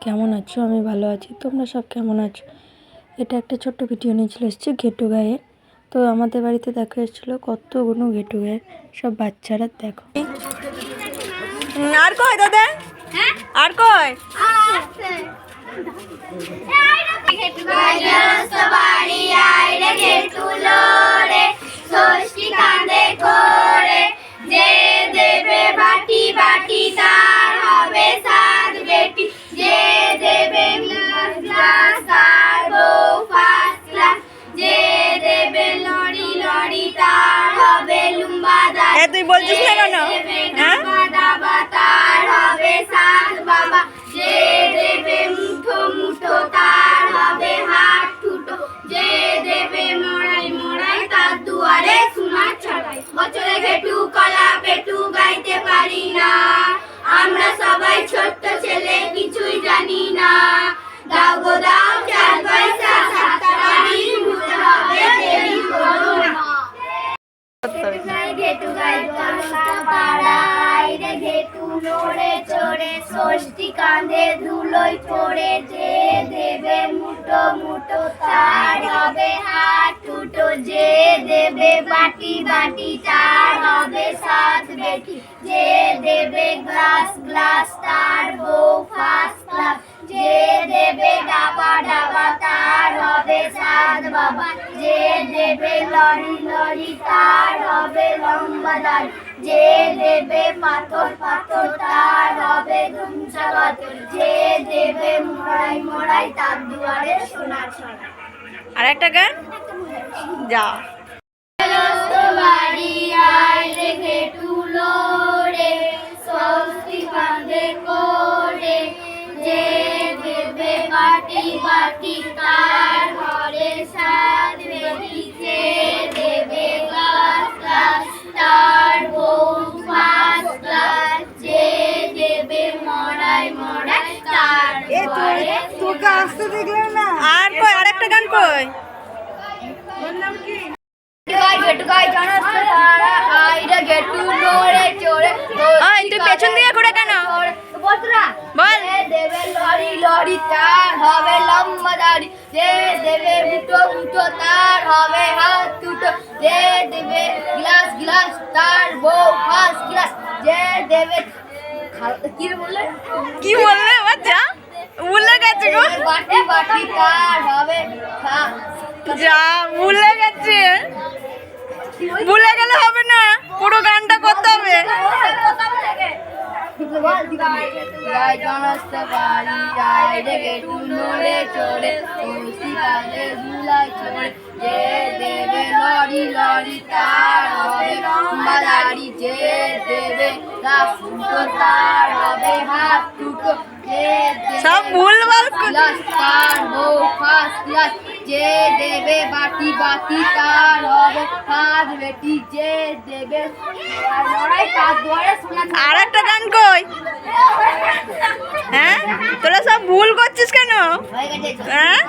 কেমন আছো? আমি ভালো আছি। তোমরা সব কেমন আছো? এটা একটা ছোট্ট ভিডিও নিয়ে চলে এসেছি ঘেটু গায়ের। তো আমাদের বাড়িতে দেখা এসেছিলো কতগুলো ঘেটু গায়ের সব বাচ্চারা। দেখো আর কয় দাদা, আর কয় তুই বলছিস না কেন? বছরে ঘেটু কলা পেটু গাইতে পারি না, আমরা সবাই ছোট্ট ছেলে কিছুই জানি না। দাও গো দাও 4 পয়সা, 7 বাড়ি ঘুরতে হবে দেরি করো না। ঘেটু গাই দশটা পাড়ায় রে ঘেটু নড়ে চড়ে, ষষ্ঠী কাঁধে ধুলোয় পড়ে, যে দেবে মুঠো মুঠো তার হবে হাত টুটো, যে দেবে বাটি বাটি তার হবে 7 বেটি, যে দেবে গ্লাস গ্লাস তার বউ ফার্স্ট ক্লাস, যে দেবে ডাবা ডাবা তার হবে 7 বাবা, যে দেবে লরি লরি তার হবে লম্বা দাড়ি, যে দেবে পাথর পাথর তার হবে ধুমসা পাথর, যে দেবে মোড়াই মোড়াই তার দুয়ারে সোনার ছড়া। আর একটা গান যা বাড়ি আয় রে ঘেটু লোরে, ষষ্ঠী কাঁধে করে, যে দেবে বাটি বাটি তার ঘরে 7 বেটি, যে দেবে গ্লাস গ্লাস তার বউ ফার্স্ট ক্লাস, যে দেবে মড়াই মড়াই তার ঘরে। তোকে আসতে দেখলে না। আর কই আরেকটা গান কই? তুই পেছন দিকে ঘুরে কেন? বল। দেবে লরি লরি তার হবে লম্বা দাড়ি, যে দেবে মুঠো মুঠো তার হবে হাত দুটো, যে দেবে গ্লাস গ্লাস তার বউ ফার্স্ট ক্লাস, যে দেবে কি বললে বাচ্চা? ভুলে গেছে গো। বাটি বাটি তার হবে যা ভুলে গেছে। ভুলে গেলে হবে না, পুরো গানটা করতে হবে। যে দেবে লরি লরি তার হবে লম্বা দাড়ি, যে দেবে গ্লাস তার হবে হাত দুটো, যে সব ভুলভাল গ্লাস তার বউ ফার্স্ট ক্লাস, যে দেবে বাটি বাটি তার হবে 7 বেটি, যে দেবে লড়াই তার দুয়ারে সোনা। আর একটা গান কই? হ্যাঁ তোরা সব ভুল করছিস কেন? হয়ে গেছে। হ্যাঁ